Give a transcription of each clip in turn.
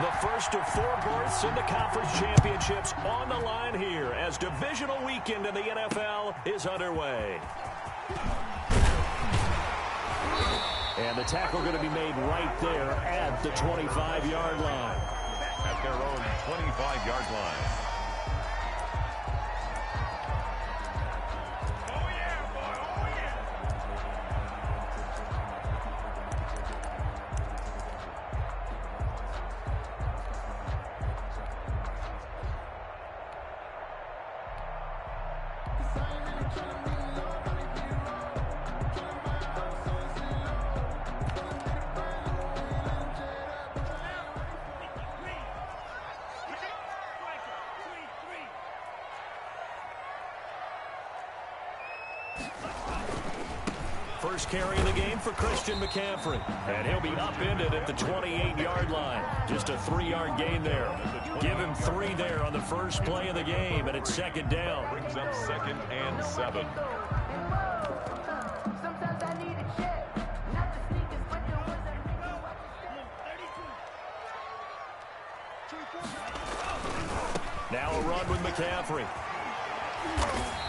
The first of 4 berths in the conference championships on the line here as divisional weekend in the NFL is underway. And the tackle going to be made right there at the 25-yard line. At their own 25-yard line. First carry of the game for Christian McCaffrey. And he'll be upended at the 28-yard line. Just a 3-yard gain there. Give him 3 there on the first play of the game, and it's second down. Brings up 2nd and 7. Now a run with McCaffrey.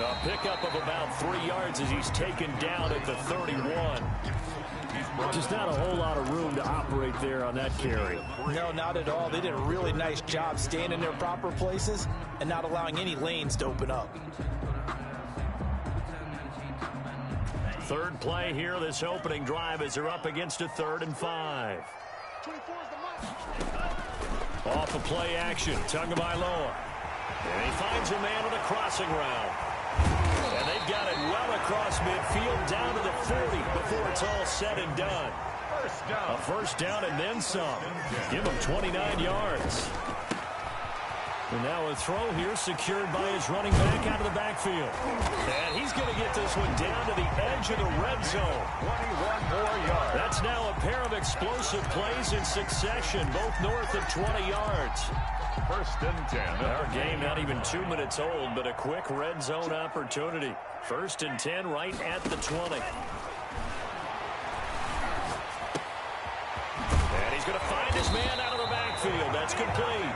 A pickup of about 3 yards as he's taken down at the 31. Just not a whole lot of room to operate there on that carry. No, not at all. They did a really nice job staying in their proper places and not allowing any lanes to open up. Third play here, this opening drive as they're up against a 3rd and 5. Off of play action, Tagovailoa. And he finds a man on the crossing route. And they've got it well across midfield down to the 40 before it's all said and done. A first down and then some. Give him 29 yards. And now a throw here secured by his running back out of the backfield. And he's going to get this one down to the edge of the red zone. 21 more yards. That's now a pair of explosive plays in succession, both north of 20 yards. 1st and 10. Our game not even 2 minutes old, but a quick red zone opportunity. 1st and 10 right at the 20. And he's going to find his man out of the backfield. That's complete.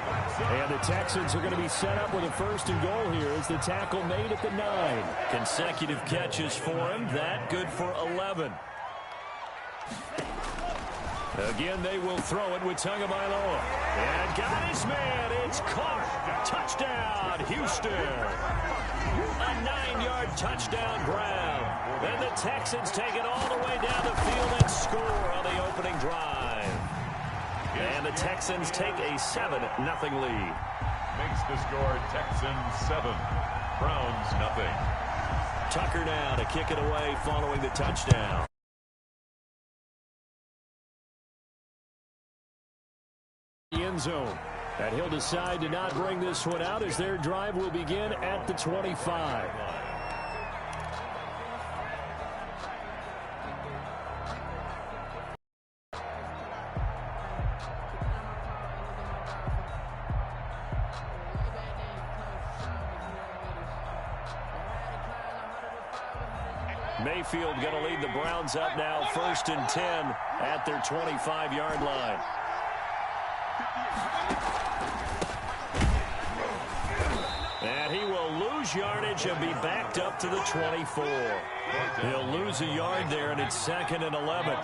And the Texans are going to be set up with a 1st and goal here as the tackle made at the 9. Consecutive catches for him. That good for 11. Again, they will throw it with Tagovailoa. And got his man. It's caught. Touchdown, Houston. A 9-yard touchdown Brown. And the Texans take it all the way down the field and score on the opening drive. And the Texans take a 7-0 lead. Makes the score Texans 7, Browns nothing. Tucker now to kick it away following the touchdown. End zone. And he'll decide to not bring this one out as their drive will begin at the 25. Mayfield going to lead the Browns up now 1st and 10 at their 25-yard line. And he will lose yardage and be backed up to the 24. He'll lose a yard there, and it's 2nd and 11.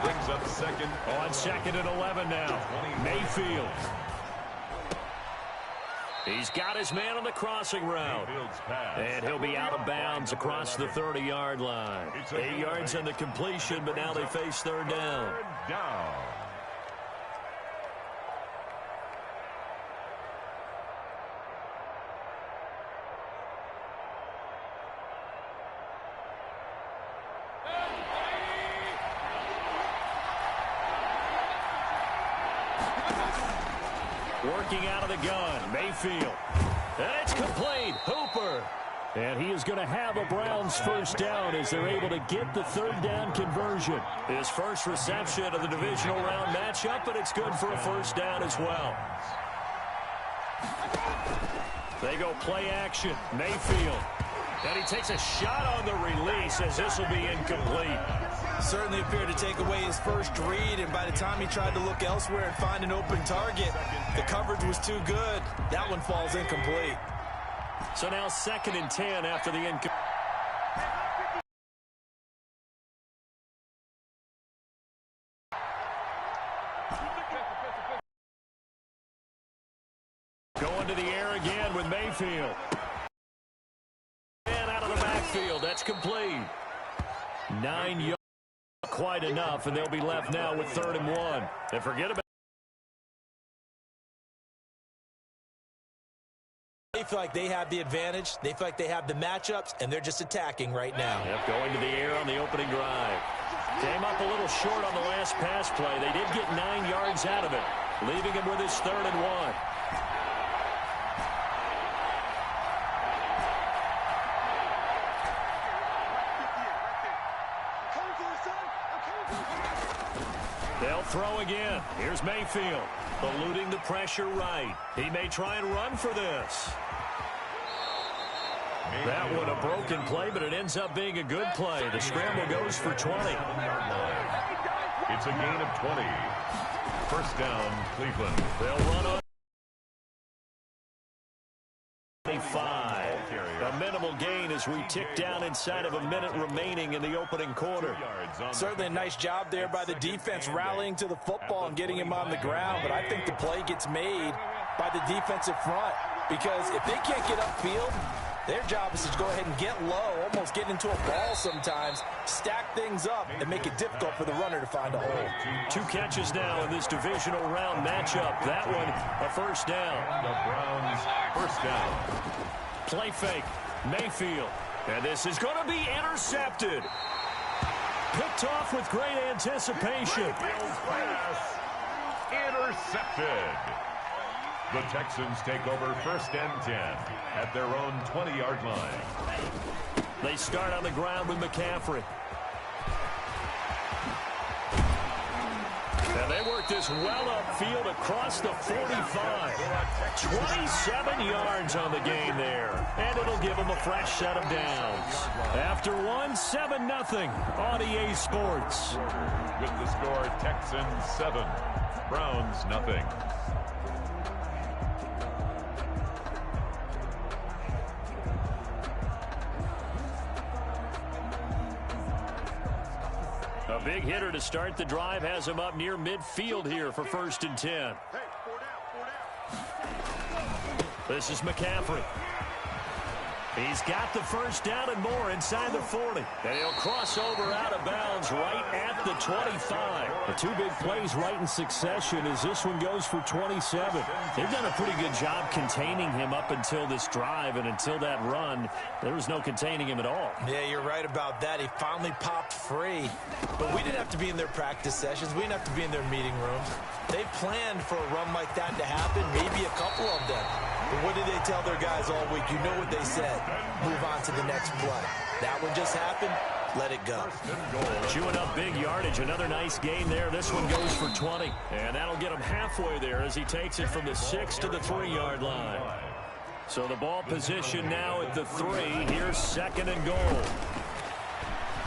Brings up 2nd. On 2nd and 11 now. Mayfield. He's got his man on the crossing route. And he'll be out of bounds across the 30-yard line. 8 yards on the completion, but now they face 3rd down. Working out of the gun, Mayfield. And it's complete. Hooper. And he is going to have a Browns 1st down as they're able to get the 3rd down conversion. His first reception of the divisional round matchup, but it's good for a 1st down as well. They go play action. Mayfield. And he takes a shot on the release as this will be incomplete. Certainly appeared to take away his first read, and by the time he tried to look elsewhere and find an open target, the coverage was too good. That one falls incomplete. So now 2nd and 10 after the incomplete. Going to the air again with Mayfield. And out of the backfield, that's complete. 9 yards, quite enough, and they'll be left now with 3rd and 1. And forget about. They feel like they have the advantage. They feel like they have the matchups, and they're just attacking right now. Yep, going to the air on the opening drive. Came up a little short on the last pass play. They did get 9 yards out of it, leaving him with his 3rd and 1. They'll throw again. Here's Mayfield, eluding the pressure right. He may try and run for this. That one a broken play, but it ends up being a good play. The scramble goes for 20. It's a gain of 20. First down, Cleveland. They'll run on 25. A minimal gain as we tick down inside of a minute remaining in the opening quarter. Certainly a nice job there by the defense rallying to the football and getting him on the ground, but I think the play gets made by the defensive front because if they can't get upfield, their job is to go ahead and get low, almost get into a ball sometimes, stack things up, and make it difficult for the runner to find a hole. 2 catches now in this divisional round matchup. That one a first down. The Browns, first down. Play fake, Mayfield. And this is going to be intercepted. Picked off with great anticipation. Pass, intercepted. The Texans take over 1st and 10 at their own 20-yard line. They start on the ground with McCaffrey. And they work this well upfield across the 45. 27 yards on the game there. And it'll give them a fresh set of downs. After one, 7-0 on EA Sports. With the score, Texans 7, Browns 0. A big hitter to start the drive has him up near midfield here for 1st and 10. This is McCaffrey. He's got the first down and more inside the 40. And he'll cross over out of bounds right at the 25. The 2 big plays right in succession as this one goes for 27. They've done a pretty good job containing him up until this drive, and until that run, there was no containing him at all. Yeah, you're right about that. He finally popped free. But we didn't have to be in their practice sessions. We didn't have to be in their meeting rooms. They planned for a run like that to happen, maybe a couple of them. But what did they tell their guys all week? You know what they said. Move on to the next play. That one just happened. Let it go. Chewing up big yardage. Another nice gain there. This one goes for 20. And that'll get him halfway there as he takes it from the 6 to the 3-yard line. So the ball position now at the 3. Here's 2nd and goal.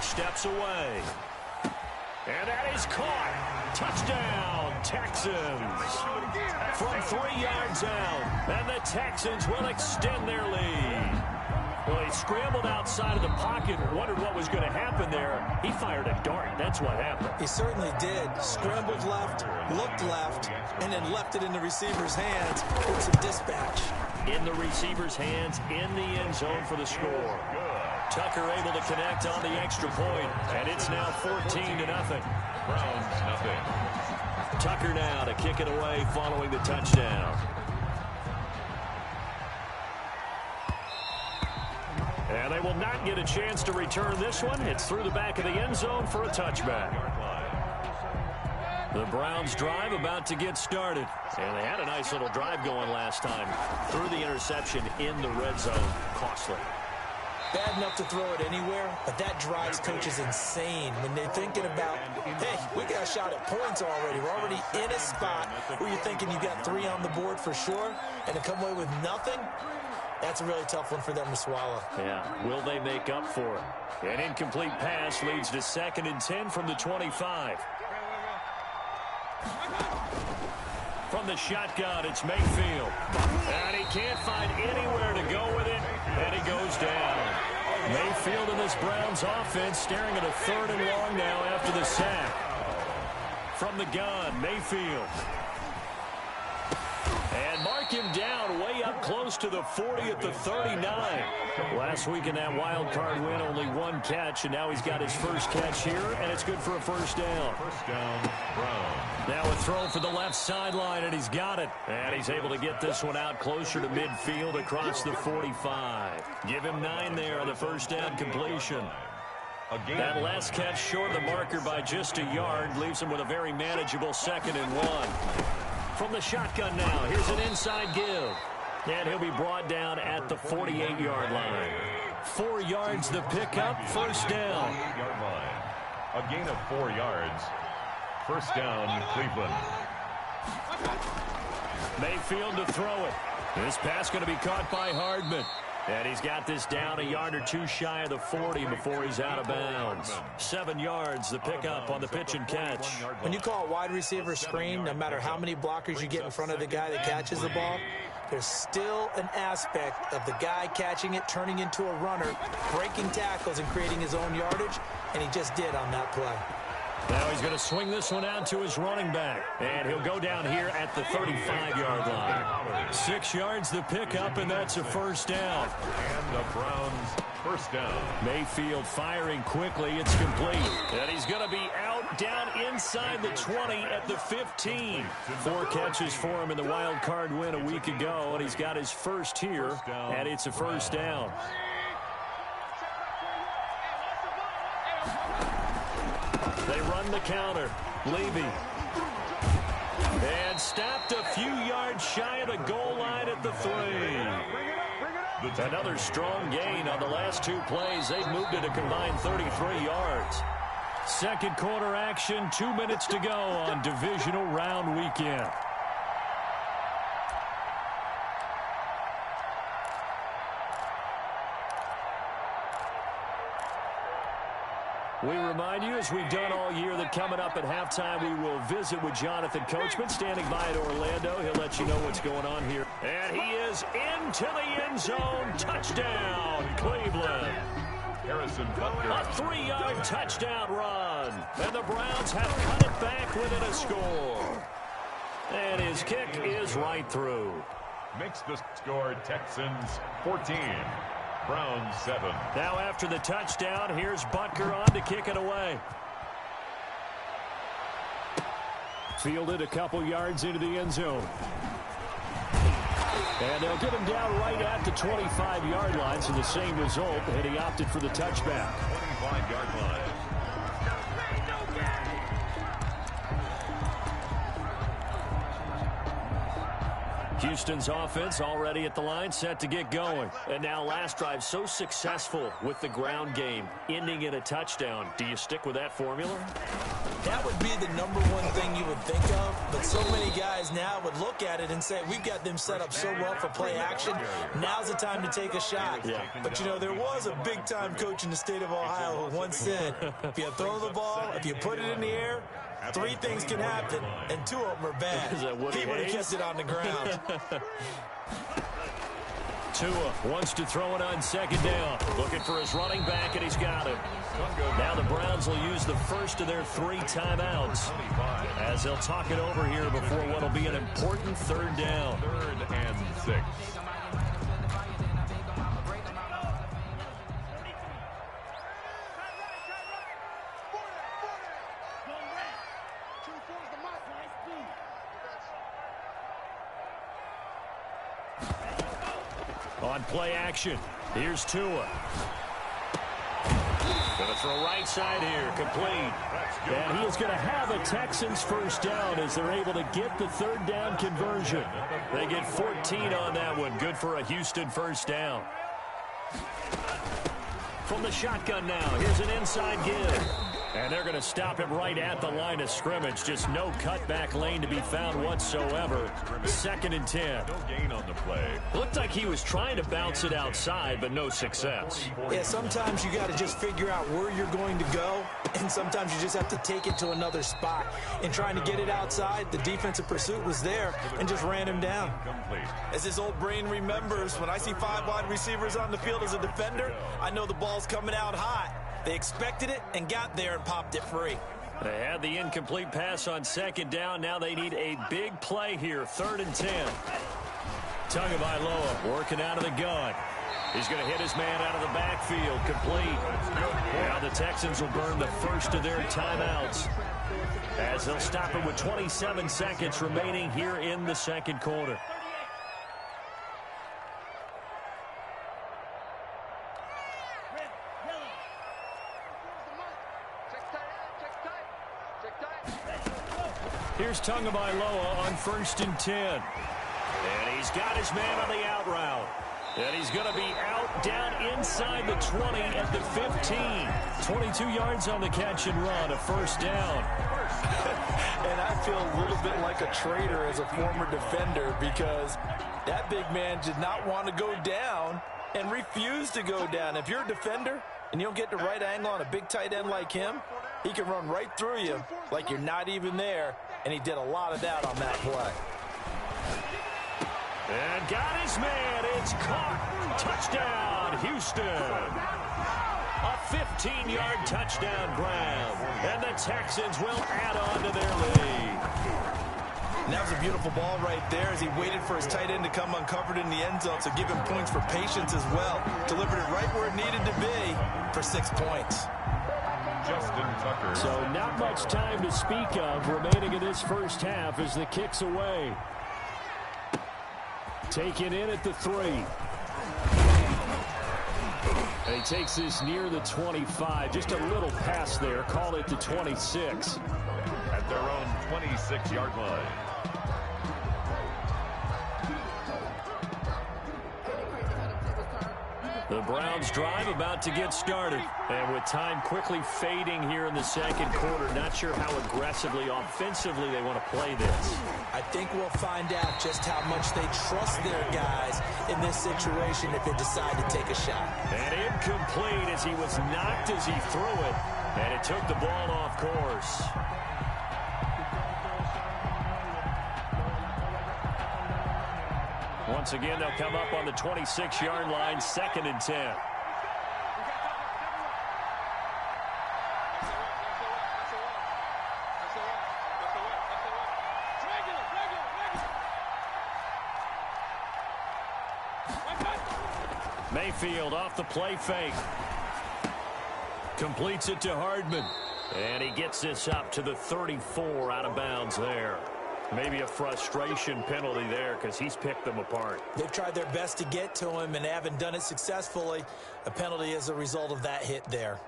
Steps away. And that is caught. Touchdown, Texans. From 3 yards out. And the Texans will extend their lead. Well, he scrambled outside of the pocket and wondered what was going to happen there. He fired a dart. That's what happened. He certainly did. Scrambled left, looked left, and then left it in the receiver's hands with some dispatch. In the receiver's hands, in the end zone for the score. Tucker able to connect on the extra point, and it's now 14-0. Browns 0. Tucker now to kick it away following the touchdown. And they will not get a chance to return this one. It's through the back of the end zone for a touchback. The Browns drive about to get started. And they had a nice little drive going last time. Through the interception in the red zone. Costly. Bad enough to throw it anywhere, but that drives coaches insane when they're thinking about, hey, we got a shot at points already. We're already in a spot where you're thinking you got 3 on the board for sure, and to come away with nothing, That's a really tough one for them to swallow. Yeah, will they make up for it? An incomplete pass leads to 2nd and 10 from the 25. From the shotgun, it's Mayfield. And he can't find anywhere to go with it, and he goes down. Mayfield in this Browns offense staring at a 3rd and long now after the sack. From the gun, Mayfield. And mark him down way up close to the 40 at the 39. Last week in that wild card win, only 1 catch, and now he's got his first catch here, and it's good for a first down. First down, Brown. Now a throw for the left sideline, and he's got it. And he's able to get this one out closer to midfield across the 45. Give him 9 there on the first down completion. That last catch short of the marker by just a yard leaves him with a very manageable 2nd and 1. From the shotgun now, here's an inside give. And he'll be brought down at the 48-yard line. 4 yards the pickup, first down. 48-yard line. A gain of 4 yards. First down, Cleveland. Mayfield to throw it. This pass going to be caught by Hardman. And he's got this down a yard or 2 shy of the 40 before he's out of bounds. 7 yards, the pickup on the pitch and catch. When you call a wide receiver screen, no matter how many blockers you get in front of the guy that catches the ball, there's still an aspect of the guy catching it, turning into a runner, breaking tackles and creating his own yardage, and he just did on that play. Now he's going to swing this one out to his running back. And he'll go down here at the 35-yard line. 6 yards the pickup, and that's a first down. And the Browns first down. Mayfield firing quickly. It's complete. And he's going to be out down inside the 20 at the 15. 4 catches for him in the wild card win a week ago, and he's got his first here, and it's a first down. They run the counter. Levy. And stopped a few yards shy of the goal line at the 3. Another strong gain on the last 2 plays. They've moved it a combined 33 yards. Second quarter action, 2 minutes to go on divisional round weekend. We remind you, as we've done all year, that coming up at halftime, we will visit with Jonathan Coachman, standing by at Orlando. He'll let you know what's going on here. And he is into the end zone. Touchdown, Cleveland. Harrison Butker. A 3-yard touchdown run. And the Browns have cut it back within a score. And his kick is right through. Makes the score Texans 14. Browns 7. Now after the touchdown, here's Butker on to kick it away. Fielded a couple yards into the end zone. And they'll get him down right at the 25-yard line, so the same result, and he opted for the touchback. 25-yard line. Houston's offense already at the line, set to get going. And now last drive so successful with the ground game, ending in a touchdown. Do you stick with that formula? That would be the #1 thing you would think of, but so many guys now would look at it and say, we've got them set up so well for play action, now's the time to take a shot. Yeah. But, you know, there was a big-time coach in the state of Ohio who once said, if you throw the ball, if you put it in the air, 3 things can happen, and 2 of them are bad. He would have kept it on the ground. Tua wants to throw it on second down. Looking for his running back, and he's got him. Now the Browns will use the first of their 3 timeouts as they'll talk it over here before what will be an important 3rd down. 3rd and 6. On play action, here's Tua. Gonna throw right side here, complete. And he is going to have a Texans first down as they're able to get the 3rd down conversion. They get 14 on that one. Good for a Houston first down. From the shotgun now, here's an inside give. And they're going to stop him right at the line of scrimmage. Just no cutback lane to be found whatsoever. 2nd and 10. No gain on the play. Looked like he was trying to bounce it outside, but no success. Yeah, sometimes you got to just figure out where you're going to go, and sometimes you just have to take it to another spot. In trying to get it outside, the defensive pursuit was there and just ran him down. As his old brain remembers, when I see 5 wide receivers on the field as a defender, I know the ball's coming out hot. They expected it and got there and popped it free. They had the incomplete pass on 2nd down. Now they need a big play here. 3rd and 10. Tagovailoa working out of the gun. He's going to hit his man out of the backfield. Complete. Now the Texans will burn the first of their timeouts as they'll stop it with 27 seconds remaining here in the 2nd quarter. Here's Tagovailoa on 1st and 10. And he's got his man on the out route. And he's going to be out down inside the 20 at the 15. 22 yards on the catch and run, a 1st down. And I feel a little bit like a traitor as a former defender because that big man did not want to go down and refused to go down. If you're a defender and you don't get the right angle on a big tight end like him, he can run right through you like you're not even there. And he did a lot of that on that play. And got his man. It's caught. Touchdown, Houston. A 15-yard touchdown grab. And the Texans will add on to their lead. And that was a beautiful ball right there as he waited for his tight end to come uncovered in the end zone, so give him points for patience as well. Delivered it right where it needed to be for 6 points. Justin Tucker. So not much time to speak of remaining in this first half as the kick's away. Taken in at the 3. And he takes this near the 25. Just a little pass there. Call it the 26. At their own 26-yard line. The Browns drive about to get started. And with time quickly fading here in the 2nd quarter, not sure how aggressively, offensively they want to play this. I think we'll find out just how much they trust their guys in this situation if they decide to take a shot. And incomplete as he was knocked as he threw it. And it took the ball off course. Once again, they'll come up on the 26-yard line, 2nd and 10. Mayfield off the play fake. Completes it to Hardman. And he gets this up to the 34 out of bounds there. Maybe a frustration penalty there because he's picked them apart. They've tried their best to get to him and haven't done it successfully. A penalty as a result of that hit there.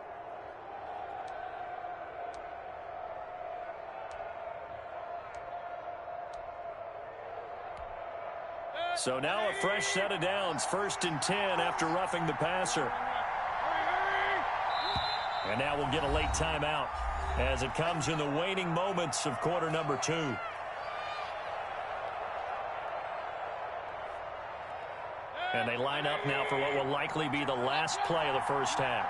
So now a fresh set of downs. 1st and 10 after roughing the passer. And now we'll get a late timeout as it comes in the waning moments of quarter number 2. And they line up now for what will likely be the last play of the first half.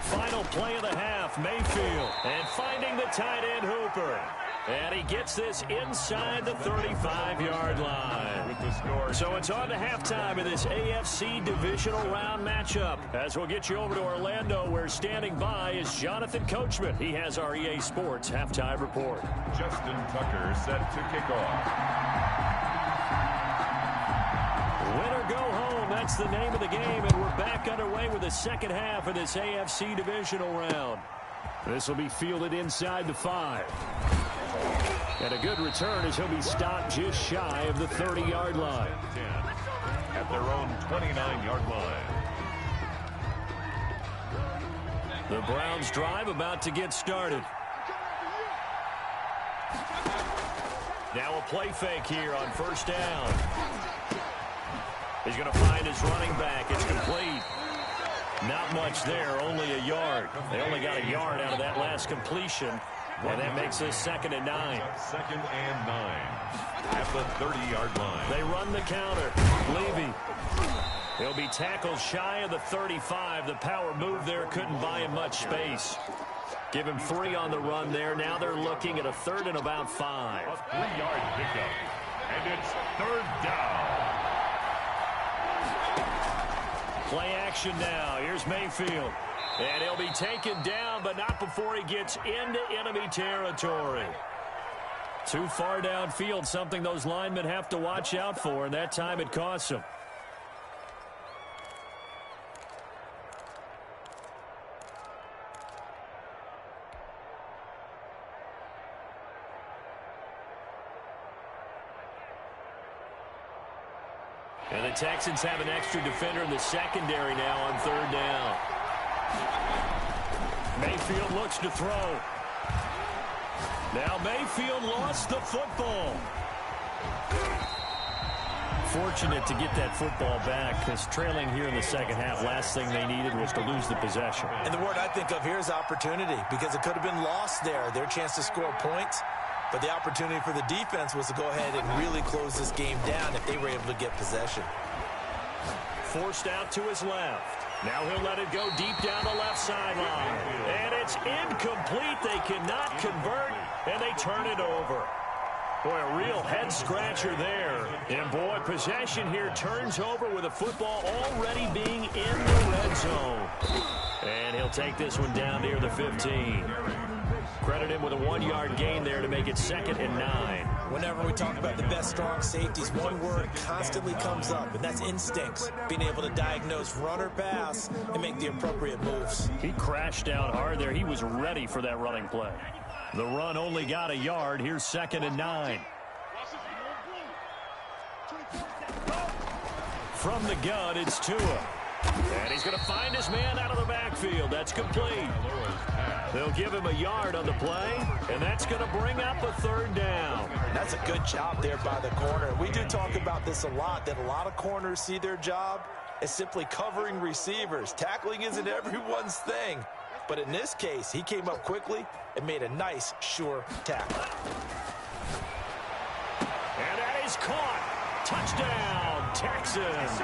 Final play of the half, Mayfield. And finding the tight end Hooper. And he gets this inside the 35-yard line. With the score. So it's on to halftime of this AFC divisional round matchup. As we'll get you over to Orlando, where standing by is Jonathan Coachman. He has our EA Sports halftime report. Justin Tucker set to kick off. Win or go home, that's the name of the game, and we're back underway with the second half of this AFC divisional round. This will be fielded inside the 5. And a good return as he'll be stopped just shy of the 30-yard line. 10 at their own 29-yard line. The Browns drive about to get started. Now a play fake here on first down. He's going to find his running back. It's complete. Not much there, only a yard. They only got a yard out of that last completion, and that makes this 2nd and 9. 2nd and 9 at the 30-yard line. They run the counter. Levy. He'll be tackled shy of the 35. The power move there couldn't buy him much space. Give him 3 on the run there. Now they're looking at a 3rd and about 5. A 3-yard pickup, and it's 3rd down. Play action now. Here's Mayfield. And he'll be taken down, but not before he gets into enemy territory. Too far downfield, something those linemen have to watch out for, and that time it costs them. And the Texans have an extra defender in the secondary now on 3rd down. Mayfield looks to throw. Now Mayfield lost the football. Fortunate to get that football back, because trailing here in the second half, last thing they needed was to lose the possession. And the word I think of here is opportunity, because it could have been lost there. Their chance to score points. But the opportunity for the defense was to go ahead and really close this game down if they were able to get possession. Forced out to his left. Now he'll let it go deep down the left sideline. And it's incomplete. They cannot convert, and they turn it over. Boy, a real head-scratcher there. And, boy, possession here turns over with the football already being in the red zone. And he'll take this one down near the 15. Credit him with a 1-yard gain there to make it 2nd and 9. Whenever we talk about the best strong safeties, one word constantly comes up, and that's instincts. Being able to diagnose run or pass and make the appropriate moves. He crashed out hard there. He was ready for that running play. The run only got a yard. Here's 2nd and 9. From the gun, it's Tua. And he's going to find his man out of the backfield. That's complete. They'll give him a yard on the play, and that's going to bring up a 3rd down. That's a good job there by the corner. We do talk about this a lot, that a lot of corners see their job as simply covering receivers. Tackling isn't everyone's thing. But in this case, he came up quickly and made a nice, sure tackle. And that is caught. Touchdown, Texans.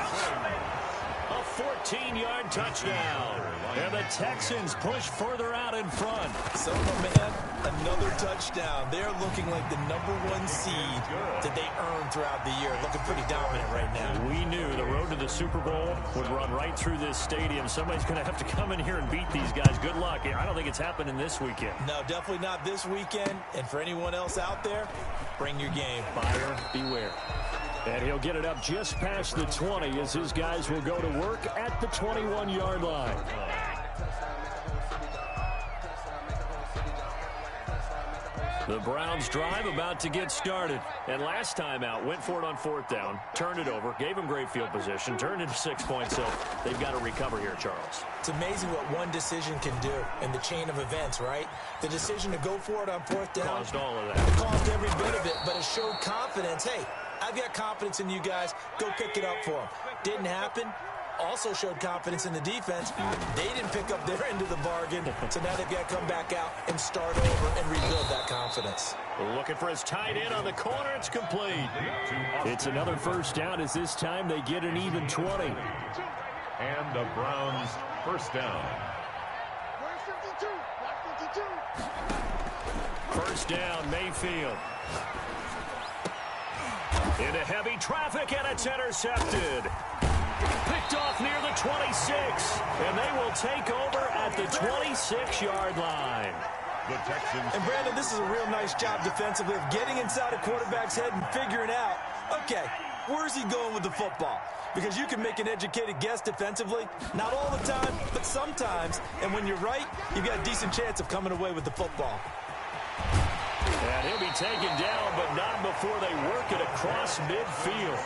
A 14-yard touchdown. And the Texans push further out in front. So, man, another touchdown. They're looking like the #1 seed that they earned throughout the year. Looking pretty dominant right now. We knew the road to the Super Bowl would run right through this stadium. Somebody's going to have to come in here and beat these guys. Good luck. I don't think it's happening this weekend. No, definitely not this weekend. And for anyone else out there, bring your game. Buyer beware. And he'll get it up just past the 20 as his guys will go to work at the 21-yard line. The Browns drive about to get started. And last time out, went for it on 4th down, turned it over, gave them great field position, turned into 6 points. So they've got to recover here, Charles. It's amazing what one decision can do in the chain of events, right? The decision to go for it on 4th down Caused all of that. Caused every bit of it, but it showed confidence. Hey, I've got confidence in you guys. Go pick it up for them. Didn't happen. Also showed confidence in the defense. They didn't pick up their end of the bargain, so now they've got to come back out and start over and rebuild that confidence. Looking for his tight end on the corner. It's complete. It's another 1st down as this time they get an even 20. And the Browns 1st down. 1st down, Mayfield. Into heavy traffic, and it's intercepted. Picked off near the 26, and they will take over at the 26-yard line. The Texans. And, Brandon, this is a real nice job defensively of getting inside a quarterback's head and figuring out, okay, where's he going with the football? Because you can make an educated guess defensively, not all the time, but sometimes. And when you're right, you've got a decent chance of coming away with the football. And he'll be taken down, but not before they work it across midfield.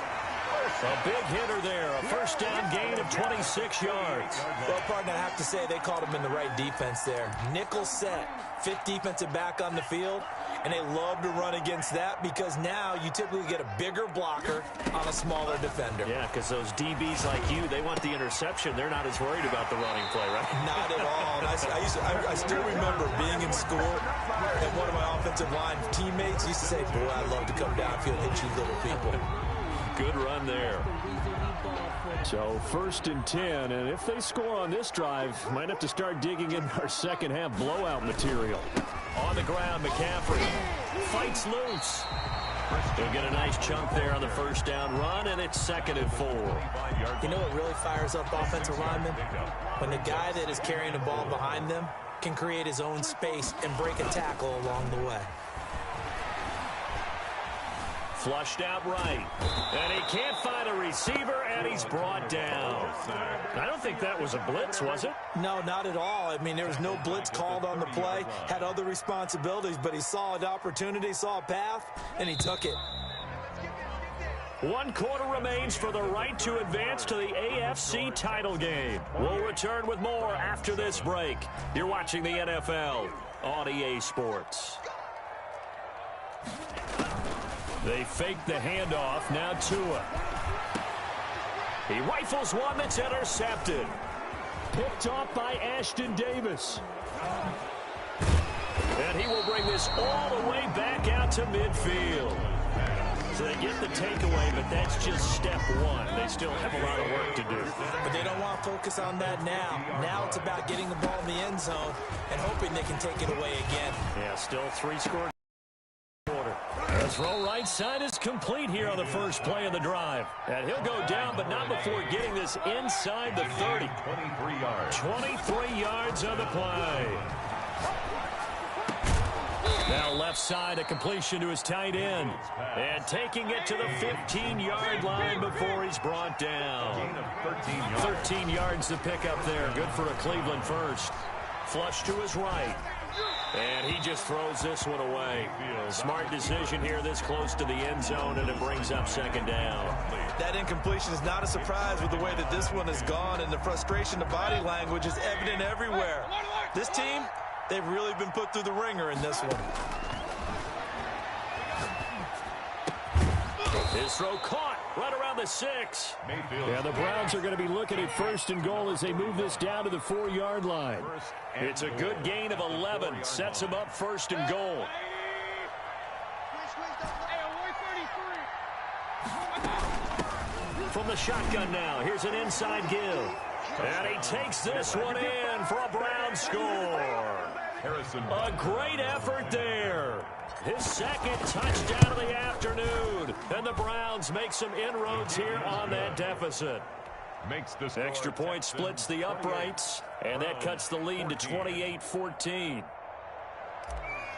A big hitter there, a 1st down gain of 26 yards. Well, partner, I have to say they called him in the right defense there. Nickel set, 5th defensive back on the field, and they love to run against that because now you typically get a bigger blocker on a smaller defender. Yeah, because those DBs like you, they want the interception. They're not as worried about the running play, right? Not at all. And I still remember being in school, and one of my offensive line teammates used to say, boy, I'd love to come downfield and hit you little people. Good run there. So 1st and 10, and if they score on this drive, might have to start digging in our second half blowout material. On the ground, McCaffrey fights loose. He'll get a nice chunk there on the first down run, and it's 2nd and 4. You know what really fires up offensive linemen? When the guy that is carrying the ball behind them can create his own space and break a tackle along the way. Flushed out right. And he can't find a receiver, and he's brought down. I don't think that was a blitz, was it? No, not at all. I mean, there was no blitz called on the play. Had other responsibilities, but he saw an opportunity, saw a path, and he took it. 1 quarter remains for the right to advance to the AFC title game. We'll return with more after this break. You're watching the NFL on EA Sports. They fake the handoff. Now Tua. He rifles one that's intercepted. Picked off by Ashton Davis. And he will bring this all the way back out to midfield. So they get the takeaway, but that's just step one. They still have a lot of work to do. But they don't want to focus on that now. Now it's about getting the ball in the end zone and hoping they can take it away again. Yeah, still 3 scores. The throw right side is complete here on the first play of the drive. And he'll go down, but not before getting this inside the 30. 23 yards. 23 yards on the play. Now left side, a completion to his tight end. And taking it to the 15-yard line before he's brought down. 13 yards to pick up there. Good for a Cleveland first. Flush to his right. And he just throws this one away. Smart decision here this close to the end zone, and it brings up 2nd down. That incompletion is not a surprise with the way that this one has gone, and the frustration, the body language is evident everywhere. This team, they've really been put through the ringer in this one. His throw caught right around the 6. Yeah, the Browns are going to be looking at 1st and goal as they move this down to the 4-yard line. It's a good gain of 11. Sets him up 1st and goal. From the shotgun now, here's an inside give. And he takes this one in for a Brown score. A great effort there. His 2nd touchdown of the afternoon. And the Browns make some inroads here on that deficit. Extra point splits the uprights, and that cuts the lead to 28-14.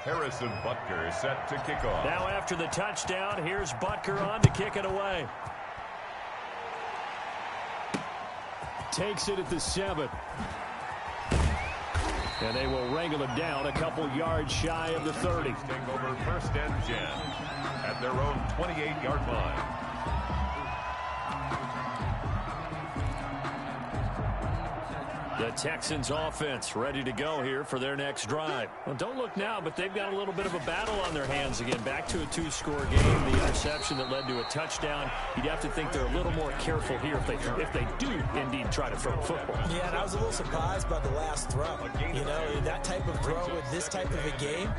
Harrison Butker is set to kick off. Now after the touchdown, here's Butker on to kick it away. Takes it at the 7. And they will wrangle him down a couple yards shy of the 30. Take over 1st and 10 at their own 28-yard line. The Texans offense ready to go here for their next drive. Well, don't look now, but they've got a little bit of a battle on their hands again. Back to a 2-score game. The interception that led to a touchdown. You'd have to think they're a little more careful here if they do indeed try to throw the football. Yeah, and I was a little surprised by the last throw. You know, that type of throw with this type of a game,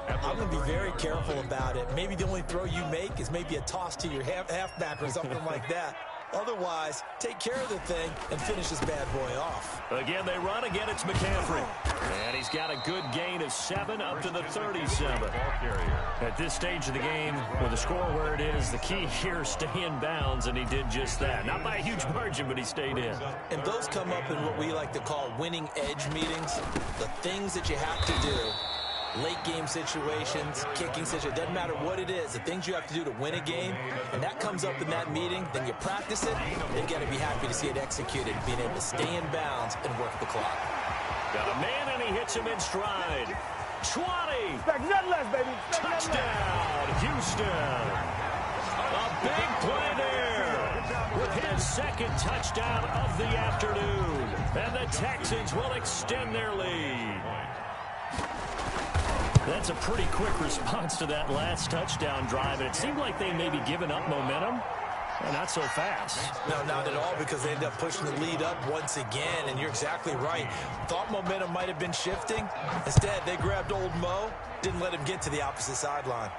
I'm going to be very careful about it. Maybe the only throw you make is maybe a toss to your halfback or something like that. Otherwise, take care of the thing and finish this bad boy off. Again, they run. Again, it's McCaffrey. And he's got a good gain of 7 up to the 37. At this stage of the game, with the score where it is, the key here is stay in bounds, and he did just that. Not by a huge margin, but he stayed in. And those come up in what we like to call winning edge meetings. The things that you have to do. Late game situations, kicking situations, doesn't matter what it is, the things you have to do to win a game, and that comes up in that meeting, then you practice it, they've got to be happy to see it executed, being able to stay in bounds and work the clock. Got a man, and he hits him in stride. 20! Touchdown, Houston! A big play there with his 2nd touchdown of the afternoon, and the Texans will extend their lead. That's a pretty quick response to that last touchdown drive, and it seemed like they may be giving up momentum. Well, not so fast. No, not at all, because they ended up pushing the lead up once again, and you're exactly right. Thought momentum might have been shifting. Instead, they grabbed old Mo, didn't let him get to the opposite sideline.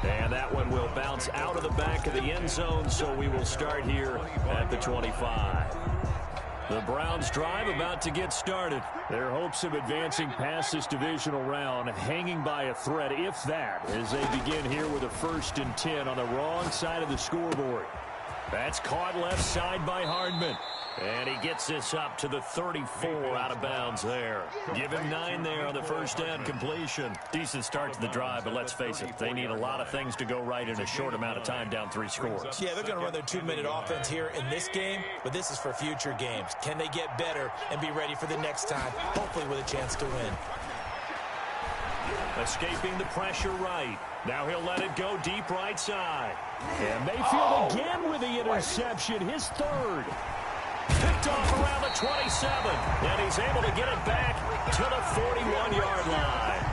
And that one will bounce out of the back of the end zone, so we will start here at the 25. The Browns drive about to get started. Their hopes of advancing past this divisional round hanging by a thread, if that, as they begin here with a 1st and 10 on the wrong side of the scoreboard. That's caught left side by Hardman. And he gets this up to the 34 out of bounds there. Give him 9 there on the first down completion. Decent start to the drive, but let's face it, they need a lot of things to go right in a short amount of time down 3 scores. Yeah, they're going to run their 2-minute offense here in this game, but this is for future games. Can they get better and be ready for the next time, hopefully with a chance to win? Escaping the pressure right. Now he'll let it go deep right side. And Mayfield again with the interception, his 3rd. Picked off around the 27, and he's able to get it back to the 41-yard line.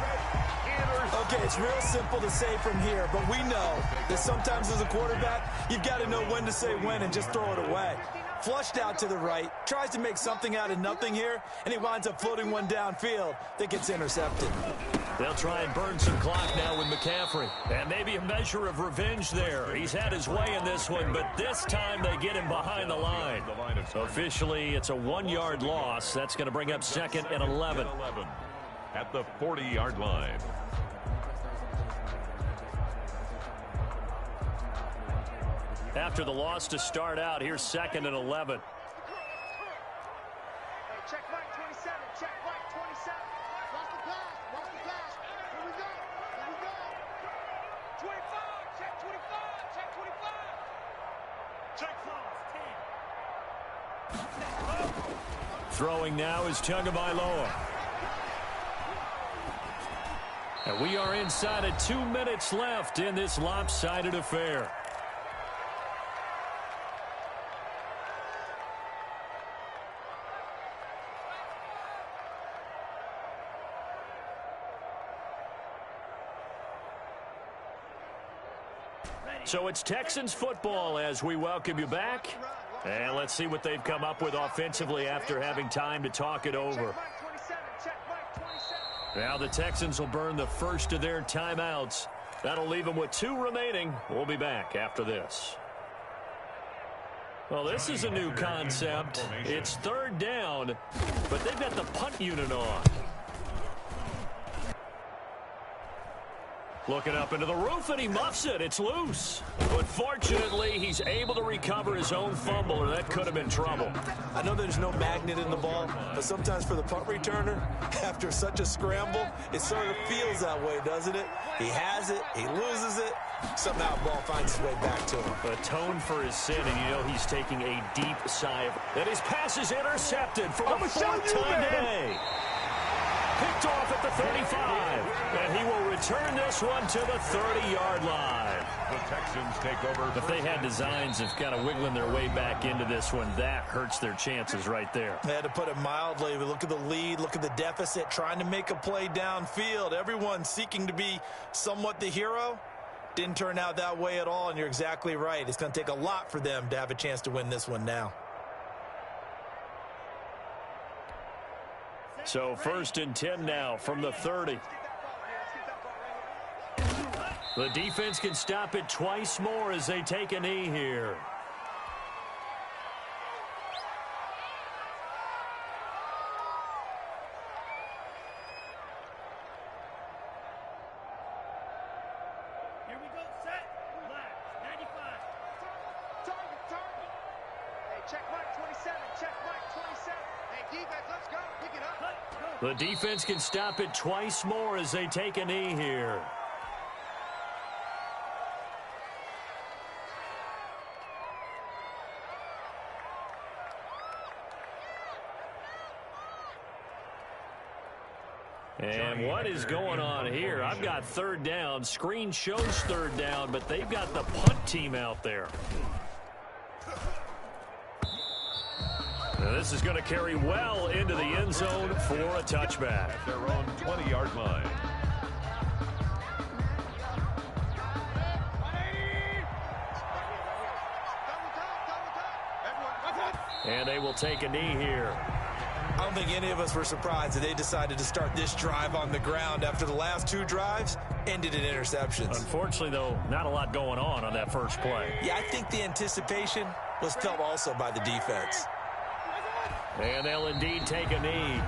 Okay, it's real simple to say from here, but we know that sometimes as a quarterback, you've got to know when to say when and just throw it away. Flushed out to the right, tries to make something out of nothing here, and he winds up floating one downfield that gets intercepted. They'll try and burn some clock now with McCaffrey. And maybe a measure of revenge there. He's had his way in this one, but this time they get him behind the line. Officially, it's a 1-yard loss. That's going to bring up 2nd and 11. At the 40-yard line. After the loss to start out, here's 2nd and 11. Check Mike 27. Check Mike 27. Lost the pass. Lost the pass. Here we go. Here we go. 25. Check 25. Check 25. Check close. 10. Throwing now is Tagovailoa. And we are inside of 2 minutes left in this lopsided affair. So it's Texans football as we welcome you back. And let's see what they've come up with offensively after having time to talk it over. Now the Texans will burn the first of their timeouts. That'll leave them with 2 remaining. We'll be back after this. Well, this is a new concept. It's 3rd down, but they've got the punt unit on. Looking up into the roof, and he muffs it. It's loose. But fortunately, he's able to recover his own fumble, or that could have been trouble. I know there's no magnet in the ball, but sometimes for the punt returner, after such a scramble, it sort of feels that way, doesn't it? He has it, he loses it, somehow the ball finds its way back to him. Atone for his sin, and you know he's taking a deep sigh of... And his pass is intercepted for the 4th time today. Picked off at the 35, and he will return this one to the 30-yard line. The Texans take over. If they had designs of kind of wiggling their way back into this one, that hurts their chances right there. They had to put it mildly. Look at the lead, look at the deficit, trying to make a play downfield. Everyone seeking to be somewhat the hero. Didn't turn out that way at all, and you're exactly right. It's going to take a lot for them to have a chance to win this one now. So 1st and 10 now from the 30. The defense can stop it twice more as they take a knee here. Here we go. Set. Relax. 95. Target. Hey, check Mike 27. Check Mike 27. Hey, defense, let's go. Pick it up. The defense can stop it twice more as they take a knee here. And what is going on here? I've got 3rd down. Screen shows 3rd down, but they've got the punt team out there. This is going to carry well into the end zone for a touchback. At their own 20-yard line. And they will take a knee here. I don't think any of us were surprised that they decided to start this drive on the ground after the last 2 drives ended in interceptions. Unfortunately, though, not a lot going on that first play. Yeah, I think the anticipation was felt also by the defense. And they'll indeed take a knee.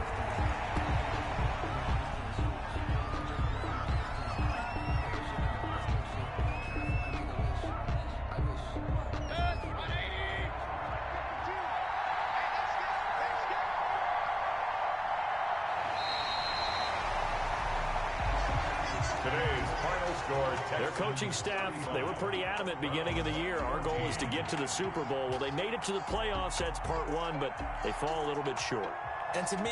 Their coaching staff, they were pretty adamant beginning of the year. Our goal is to get to the Super Bowl. Well, they made it to the playoffs. That's part 1, but they fall a little bit short. And to me,